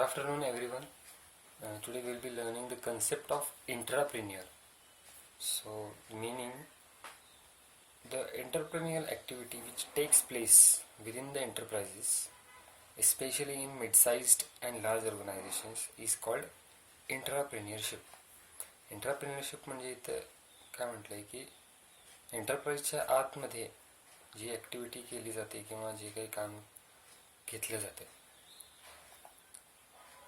afternoon, everyone. Today we'll be learning the concept of intrapreneur. So, meaning the entrepreneurial activity which takes place within the enterprises, especially in mid-sized and large organizations, is called intrapreneurship. इंट्राप्रेन्योरशिप म्हणजे इथं काय म्हटलं आहे की एंटरप्राइजच्या आतमध्ये जी activity केली जाते किंवा जे काही काम घेतलं जातं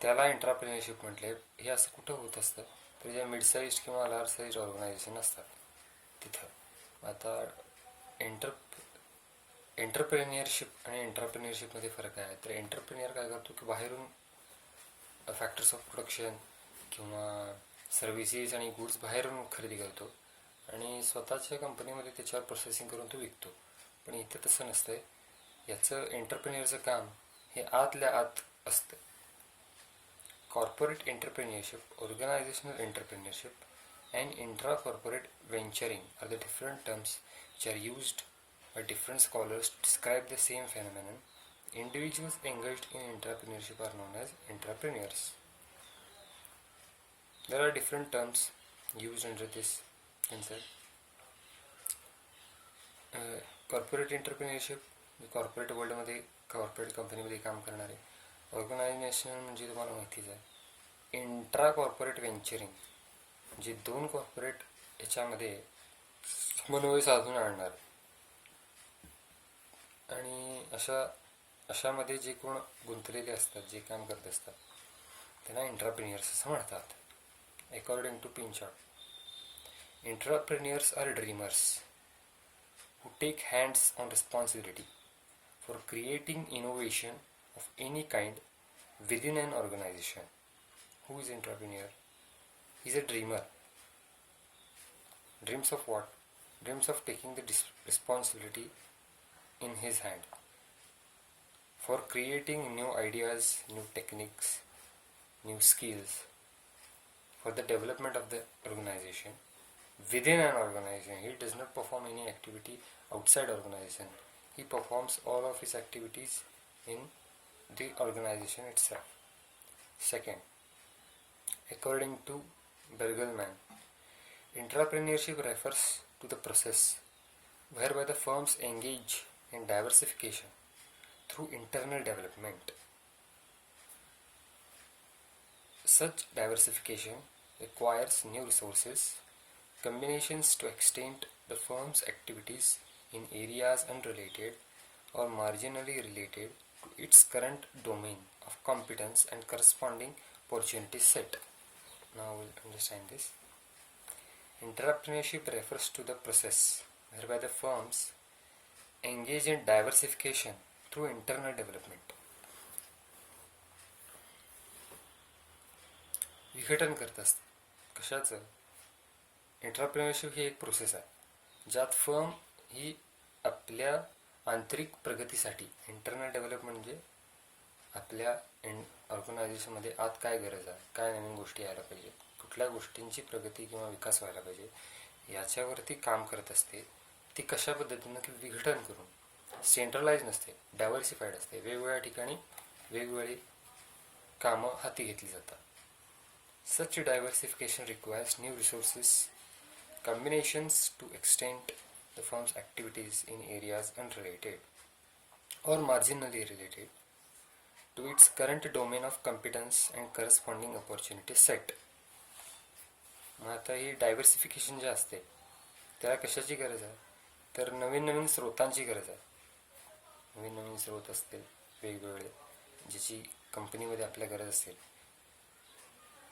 त्याला एंटरप्रेन्योरशिप म्हटले. हे असं कुठं होत असतं तर जे मिड साईज किंवा लार्ज साईज ऑर्गनायझेशन असतात तिथं. आता एंटरप्रेन्योरशिप आणि एंटरप्रेन्योरशिपमध्ये फरक आहे. तर एंटरप्रेन्योर काय करतो की बाहेरून फॅक्टर्स ऑफ प्रोडक्शन किंवा सर्व्हिसेस आणि गुड्स बाहेरून खरेदी करतो आणि स्वतःच्या कंपनीमध्ये त्याच्यावर प्रोसेसिंग करून तो विकतो. पण इथं तसं नसतं. याचं एंटरप्रेन्योरचं काम हे आतल्या आत असतं. Corporate entrepreneurship, organizational entrepreneurship, and intra-corporate venturing are the different terms which are used by different scholars to describe the same phenomenon. Individuals engaged in entrepreneurship are known as entrepreneurs. There are different terms used under this concept. Corporate entrepreneurship, corporate world मध्ये corporate कंपनीमध्ये काम करणारे. Organisation म्हणजे तुम्हाला माहितीच आहे. Intra corporate व्हेंचरिंग जे दोन कॉर्पोरेट याच्यामध्ये समन्वय साधून आणणार आणि अशामध्ये जे कोण गुंतलेले असतात, जे काम करत असतात त्यांना इंट्राप्रेन्युअर्स असं म्हणतात. According to Pinchard, intrapreneurs are dreamers who take hands on responsibility for creating innovation of any kind within an organization. Who is entrepreneur? He is a dreamer. Dreams of what? Dreams of taking the responsibility in his hand for creating new ideas, new techniques, new skills for the development of the organization. Within an organization, he does not perform any activity outside organization. He performs all of his activities in the organization itself. Second, according to Bergelman, entrepreneurship refers to the process whereby the firms engage in diversification through internal development. Such diversification requires new resources, combinations to extend the firm's activities in areas unrelated or marginally related to its current domain of competence and corresponding opportunity set. Now we'll understand this. Entrepreneurship refers to the process whereby the firms engage in diversification through internal development. विघटन करत असतं. कशाचं? Entrepreneurship ही एक process आहे ज्यात firm ही आपल्या आंतरिक प्रगतीसाठी, इंटरनल डेव्हलपमेंट म्हणजे आपल्या ऑर्गनायझेशनमध्ये आत काय गरज आहे, काय नवीन गोष्टी यायला पाहिजेत, कुठल्या गोष्टींची प्रगती किंवा विकास व्हायला पाहिजे याच्यावरती काम करत असते. ती कशा पद्धतीनं की विघटन करून, सेंट्रलाइज नसते, डायव्हर्सिफाईड असते. वेगवेगळ्या ठिकाणी वेगवेगळी कामं हाती घेतली जातात. Such diversification requires new resources, combinations to extend the firm's activities in areas unrelated or marginally related to its current domain of competence and corresponding opportunity set. मग आता ही डायव्हर्सिफिकेशन जे असते त्याला कशाची गरज आहे तर नवीन नवीन स्रोतांची गरज आहे. नवीन नवीन स्रोत असतील वेगवेगळे ज्याची कंपनीमध्ये आपल्या गरज असेल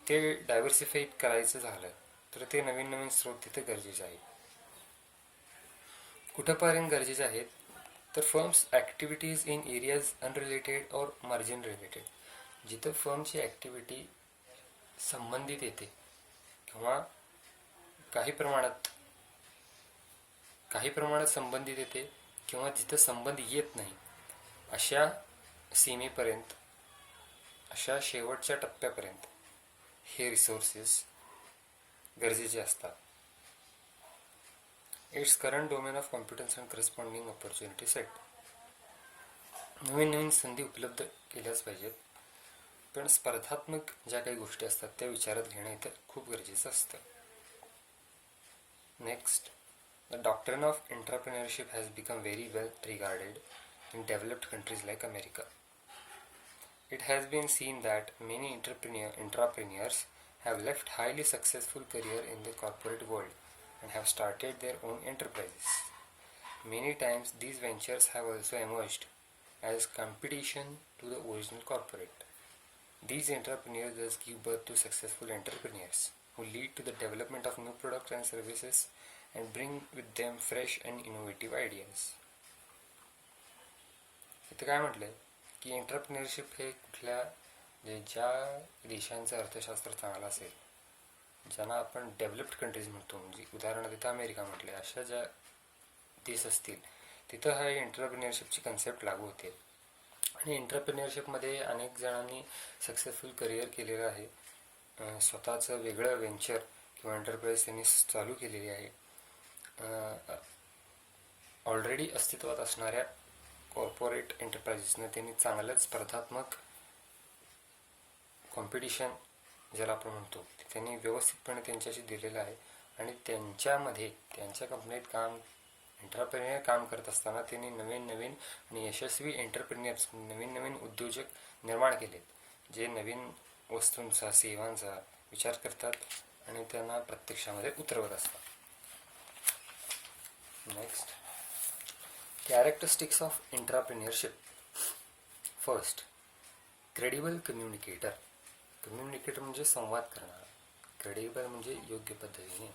ते डायव्हर्सिफाईड करायचं झालं तर ते नवीन नवीन स्रोत तिथे गरजेचे आहेत. कुठंपर्यंत गरजेचे आहेत तर firms activities in areas unrelated और मार्जिन रिलेटेड. जिथं फर्मची ॲक्टिव्हिटी संबंधित येते किंवा काही प्रमाणात संबंधित येते किंवा जिथं संबंध येत नाही अशा सीमेपर्यंत, अशा शेवटच्या टप्प्यापर्यंत हे रिसोर्सेस गरजेचे असतात. It's current domain of competence and corresponding opportunity set. नवीन नवीन संधी उपलब्ध केल्याच पाहिजेत पण स्पर्धात्मक ज्या काही गोष्टी असतात त्या विचारात घेणं इथं खूप गरजेचं असतं. Next, the doctrine of entrepreneurship has become very well regarded in developed countries like America. It has been seen that many entrepreneurs have left highly successful career in the corporate world and have started their own enterprises. Many times these ventures have also emerged as competition to the original corporate. These entrepreneurs thus give birth to successful entrepreneurs who lead to the development of new products and services and bring with them fresh and innovative ideas. इथे काय म्हटलंय की entrepreneurship हे ज्या देशांचं अर्थशास्त्र चांगलं असेल, ज्यांना आपण डेव्हलप्ड कंट्रीज म्हणतो, म्हणजे उदाहरणार्थ इथं अमेरिका म्हटले, अशा ज्या देश असतील तिथं हा एंटरप्रेन्योरशिपची कन्सेप्ट लागू होते. आणि एंटरप्रेन्योरशिपमध्ये अनेक जणांनी सक्सेसफुल करिअर केलेलं आहे. स्वतःचं वेगळं व्हेंचर किंवा एंटरप्राइज त्यांनी चालू केलेली आहे. ऑलरेडी अस्तित्वात असणाऱ्या कॉर्पोरेट एंटरप्राइजेसनं त्यांनी चांगलंच स्पर्धात्मक कॉम्पिटिशन ज्याला आपण म्हणतो ते त्यांनी व्यवस्थितपणे त्यांच्याशी दिलेलं आहे. आणि त्यांच्यामध्ये त्यांच्या कंपनीत एंटरप्रेन्युअर काम करत असताना त्यांनी नवीन नवीन आणि यशस्वी एंटरप्रेन्युअर्स, नवीन नवीन उद्योजक निर्माण केलेत, जे नवीन वस्तूंचा, सेवांचा विचार करतात आणि त्यांना प्रत्यक्षामध्ये उतरवत असतात. Next, characteristics of entrepreneurship. First, credible communicator. Communicator म्हणजे संवाद करणारा, credible म्हणजे योग्य पद्धतीने.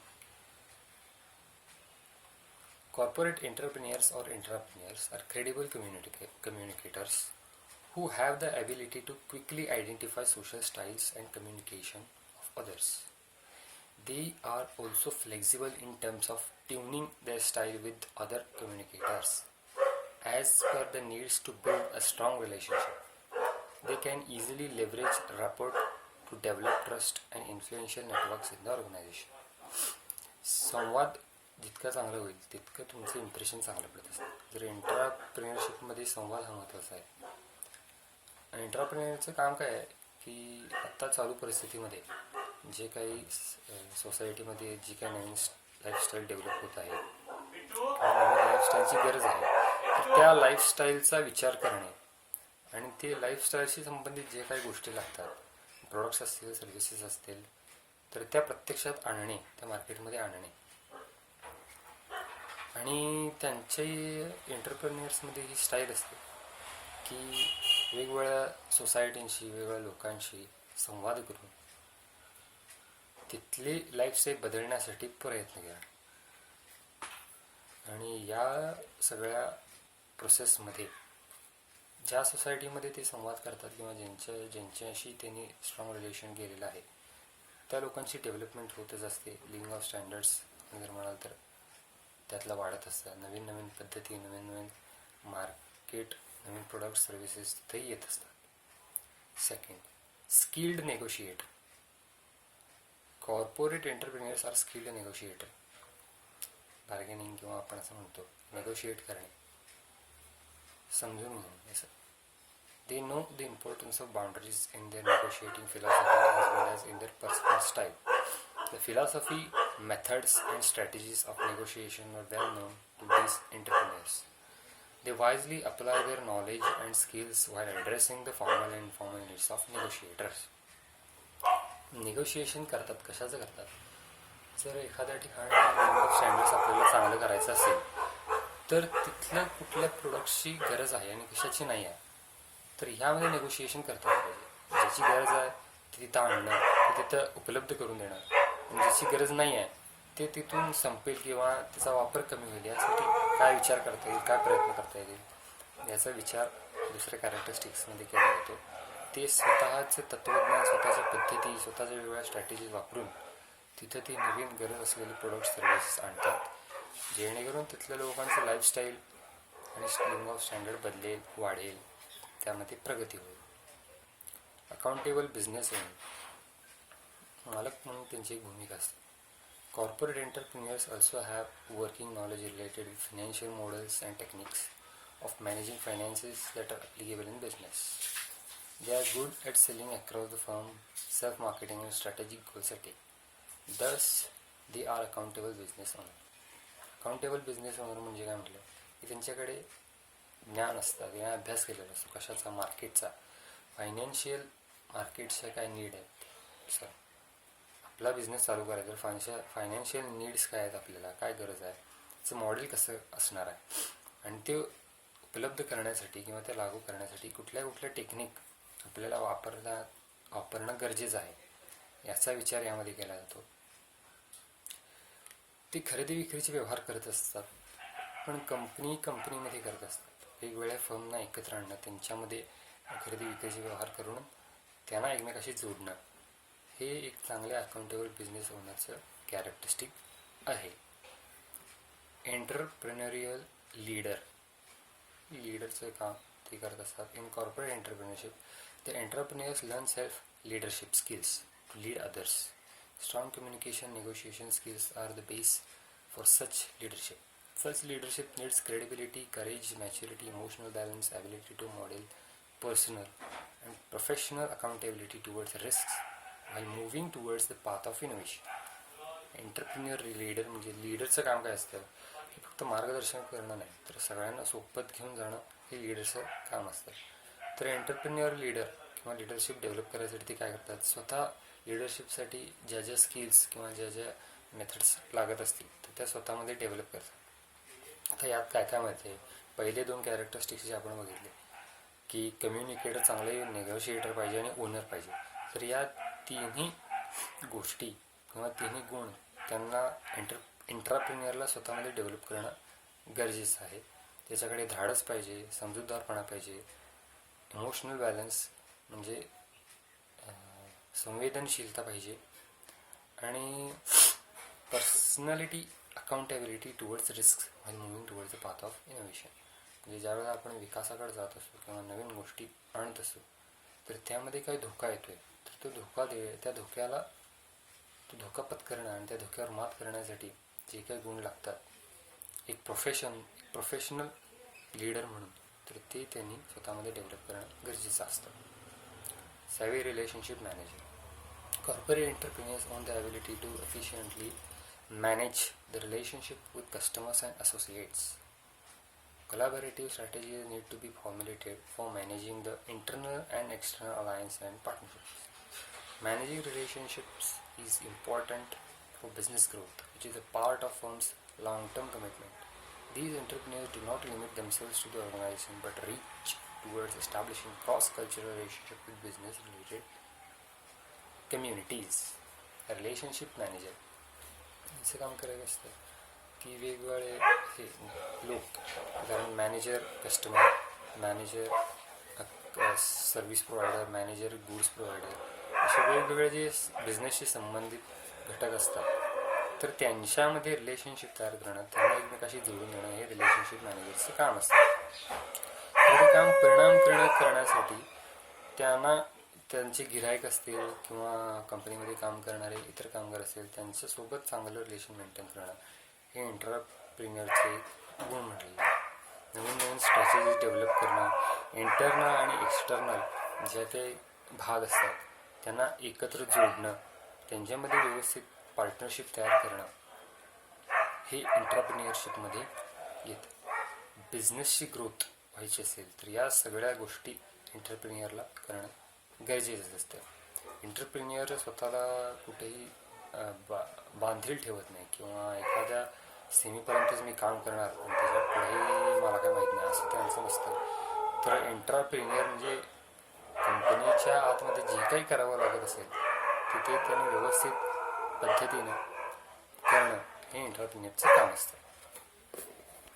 Corporate entrepreneurs or entrepreneurs are credible communicators who have the ability to quickly identify social styles and communication of others. They are also flexible in terms of tuning their style with other communicators as per the needs to build a strong relationship. They can easily leverage rapport to develop trust and influential networks in the organization. संवाद जितका चांगला होईल तितकं तुमचं impression चांगलं पडत असतं. जर एंटरप्रेन्योरशिपमध्ये संवाद हा महत्त्वाचा आहे. आणि एंटरप्रेन्योरचं काम काय आहे की आत्ता चालू परिस्थितीमध्ये जे काही सोसायटीमध्ये जी काही नवीन लाईफस्टाईल डेव्हलप होत आहे, नवीन लाईफस्टाईलची गरज आहे, त्या लाईफस्टाईलचा विचार करणे आणि ते लाईफस्टाईलशी संबंधित जे काही गोष्टी लागतात, प्रोडक्ट्स असतील, सर्व्हिसेस असतील, तर त्या प्रत्यक्षात आणणे, त्या मार्केटमध्ये आणणे. आणि त्यांचे एंटरप्रेन्युअर्समध्ये ही स्टाईल असते की वेगवेगळ्या सोसायटींशी, वेगवेगळ्या लोकांशी संवाद करून तिथली लाईफस्टाईल बदलण्यासाठी प्रयत्न करा. आणि या सगळ्या प्रोसेसमध्ये ज्या सोसायटीमध्ये ते संवाद करतात किंवा ज्यांच्याशी त्यांनी स्ट्रॉंग रिलेशन केलेलं आहे त्या लोकांची डेव्हलपमेंट होतच असते. लिव्हिंग ऑफ स्टँडर्ड्स जर म्हणाल तर त्यातला वाढत असतात. नवीन नवीन पद्धती, नवीन नवीन मार्केट, नवीन प्रोडक्ट, सर्व्हिसेस तिथेही येत असतात. Second, skilled negotiator. Corporate entrepreneurs are skilled negotiator. Bargaining किंवा आपण असं म्हणतो नेगोशिएट करणे, समजून घेणे असं. They know the importance of boundaries in their negotiating philosophy as well as in their personal style. The philosophy, methods and strategies of negotiation are well known to these entrepreneurs. They wisely apply their knowledge and skills while addressing the formal and informal needs of negotiators. Negotiation करतात, कशाचं करतात? जर एखाद्या ठिकाणी standards आपल्याला चांगलं करायचं असेल तर तिथल्या कुठल्या प्रोडक्ट्सची गरज आहे आणि कशाची नाही आहे, तर ह्यामध्ये नेगोशिएशन करता आलं पाहिजे. ज्याची गरज आहे ते तिथं आणणं, ते तिथं उपलब्ध करून देणं, आणि ज्याची गरज नाही आहे ते तिथून संपेल किंवा त्याचा वापर कमी होईल यासाठी काय विचार करता येईल, काय प्रयत्न करता येईल याचा विचार दुसऱ्या कॅरेक्टरिस्टिक्समध्ये केला जातो. ते स्वतःचे तत्त्वज्ञान, स्वतःच्या पद्धती, स्वतःच्या वेगवेगळ्या स्ट्रॅटेजीज वापरून तिथं ते नवीन गरज असलेले प्रोडक्ट, सर्व्हिसेस आणतात, जेणेकरून तिथल्या लोकांचं लाईफस्टाईल आणि लिव्हिंग ऑफ स्टँडर्ड बदलेल, वाढेल, त्यामध्ये प्रगती होईल. अकाउंटेबल बिझनेस ओनर, मालक म्हणून त्यांची एक भूमिका असते. Corporate entrepreneurs also have working knowledge related with financial models and techniques of managing finances that are applicable in business. They are good at selling across the firm, self-marketing and strategic goal setting. Thus, they are accountable business owner. Accountable business owner म्हणजे काय म्हटलं की त्यांच्याकडे ज्ञान असतं, त्यांना अभ्यास केलेला असतो कशाचा, मार्केटचा, फायनान्शियल मार्केटच्या काय नीड आहेत. सर आपला बिझनेस चालू करायचा तर फायनान्शियल नीड्स काय आहेत, आपल्याला काय गरज आहे, त्याचं मॉडेल कसं असणार आहे आणि ते उपलब्ध करण्यासाठी किंवा ते लागू करण्यासाठी कुठल्या कुठल्या टेक्निक आपल्याला वापरणं गरजेचं आहे याचा विचार यामध्ये केला जातो. ते खरेदी विक्रीचे व्यवहार करत असतात, पण कंपनीमध्ये करत असतात. वेगवेगळ्या फर्मना एकत्र आणणं, त्यांच्यामध्ये खरेदी विक्रीचे व्यवहार करून त्यांना एकमेकाशी जोडणं हे एक चांगल्या अकाउंटेबल बिझनेस ओनरचं कॅरेक्टरिस्टिक आहे. एंटरप्रेन्युरियल लीडरचं काम ते करत असतात. In corporate entrepreneurship the entrepreneurs learn self leadership skills to lead others. Strong communication, negotiation skills are the base for such leadership. Such leadership needs credibility, courage, maturity, emotional balance, ability to model personal and professional accountability towards risks while moving towards the path of innovation. Entrepreneur leader म्हणजे लीडरचं काम काय असतं, फक्त मार्गदर्शन करणं नाही तर सगळ्यांना सोबत घेऊन जाणं हे लीडरचं काम असतं. तर एंटरप्रेन्युअर लीडर किंवा लिडरशिप डेव्हलप करायसाठी ते काय करतात, स्वतः लिडरशिपसाठी ज्या ज्या स्किल्स किंवा ज्या ज्या मेथड्स लागत असतील तर त्या स्वतःमध्ये डेव्हलप करतात. आता यात काय काय माहिती आहे, पहिले 2 कॅरेक्टरिस्टिक्स जे आपण बघितले की कम्युनिकेटर चांगले, नेगोशिएटर पाहिजे आणि ओनर पाहिजे. तर या तिन्ही गोष्टी किंवा तिन्ही गुण त्यांना एंटरप्रेन्युअरला स्वतःमध्ये डेव्हलप करणं गरजेचं आहे. त्याच्याकडे धाडस पाहिजे, समजूतदारपणा पाहिजे, इमोशनल बॅलन्स म्हणजे संवेदनशीलता पाहिजे आणि personality, accountability towards risk while moving towards the path of innovation. म्हणजे ज्यावेळेला आपण विकासाकडे जात असतो किंवा नवीन गोष्टी आणत असतो तर त्यामध्ये काही धोका येतोय तर तो धोका पत्करणं आणि त्या धोक्यावर मात करण्यासाठी जे काही गुण लागतात, एक प्रोफेशनल लीडर म्हणून तर ते त्यांनी स्वतःमध्ये डेव्हलप करणं गरजेचं असतं. Savvy relationship manager. Corporate entrepreneurs own the ability to efficiently manage the relationship with customers and associates. Collaborative strategies need to be formulated for managing the internal and external alliance and partnerships. Managing relationships is important for business growth, which is a part of firm's long-term commitment. These entrepreneurs do not limit themselves to the organization but reach towards establishing cross-cultural relationship with business-related communities. Relationship manager याचं काम करायचं असतं की वेगवेगळे हे लोक, कारण manager customer, manager service provider, manager goods provider, असे वेगवेगळे जे बिझनेसशी संबंधित घटक असतात तर त्यांच्यामध्ये रिलेशनशिप तयार करणं, त्यांना एकमेकाशी जोडून देणं हे रिलेशनशिप मॅनेजरचं काम असतं. हे काम परिणाम करण्यासाठी त्यांना त्यांचे गिराईक असतील किंवा कंपनीमध्ये काम करणारे इतर कामगार असतील त्यांच्यासोबत चांगलं रिलेशन मेंटेन करणं हे एंटरप्रेन्युअरचे गुण म्हटले. नवीन स्ट्रॅटेजी डेव्हलप करणं, इंटरनल आणि एक्सटर्नल जे काही भाग असतात त्यांना एकत्र जोडणं, त्यांच्यामध्ये व्यवस्थित पार्टनरशिप तयार करणं हे एंटरप्रेन्युअरशिपमध्ये येतं. बिझनेसची ग्रोथ व्हायची असेल तर या सगळ्या गोष्टी एंटरप्रेन्युअरला करणं गरजेचं असतं. एंटरप्रेन्युअर स्वतःला कुठेही बांधील ठेवत नाही किंवा एखाद्या सीमेपर्यंतच मी काम करणार आणि त्याच्या पुढे मला काय माहीत नाही असं त्यांचं नसतं. तर एंटरप्रेन्युअर म्हणजे कंपनीच्या आतमध्ये जे काही करावं लागत असेल ते त्यानं व्यवस्थित पद्धतीनं करणं हे एंटरप्रेन्युअरचं काम असतं.